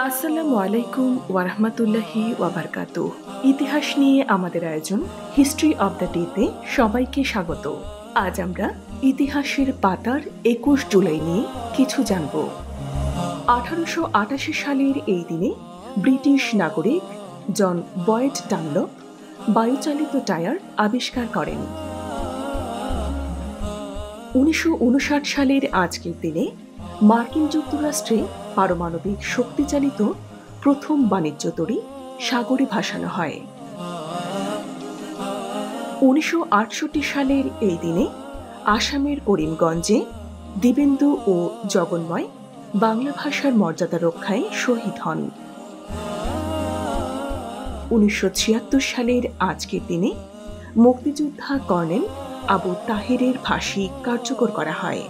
আসসালামু আলাইকুম ওয়ারাহমাতুল্লাহি ওয়াবারকাতুহ। ইতিহাস নিয়ে আমাদের আয়োজন হিস্ট্রি অব দ্য ডেতে সবাইকে স্বাগত। আজ আমরা ইতিহাসের পাতার ২১ জুলাই নিয়ে কিছু জানব। ১৮৮৮ সালের এই দিনে ব্রিটিশ নাগরিক জন বয়েড ডানলপ বায়ুচালিত টায়ার আবিষ্কার করেন। ১৯৫৯ সালের আজকের দিনে মার্কিন যুক্তরাষ্ট্রে পারমাণবিক শক্তিচালিত প্রথম বাণিজ্য তরী সাগরে ভাসানো হয়। ১৯৬৮ সালের এই দিনে আসামের করিমগঞ্জে দিবেন্দু ও জগন্ময় বাংলা ভাষার মর্যাদা রক্ষায় শহীদ হন। ১৯৭৬ সালের আজকের দিনে মুক্তিযোদ্ধা কর্নেল আবু তাহেরের ফাঁসি কার্যকর করা হয়।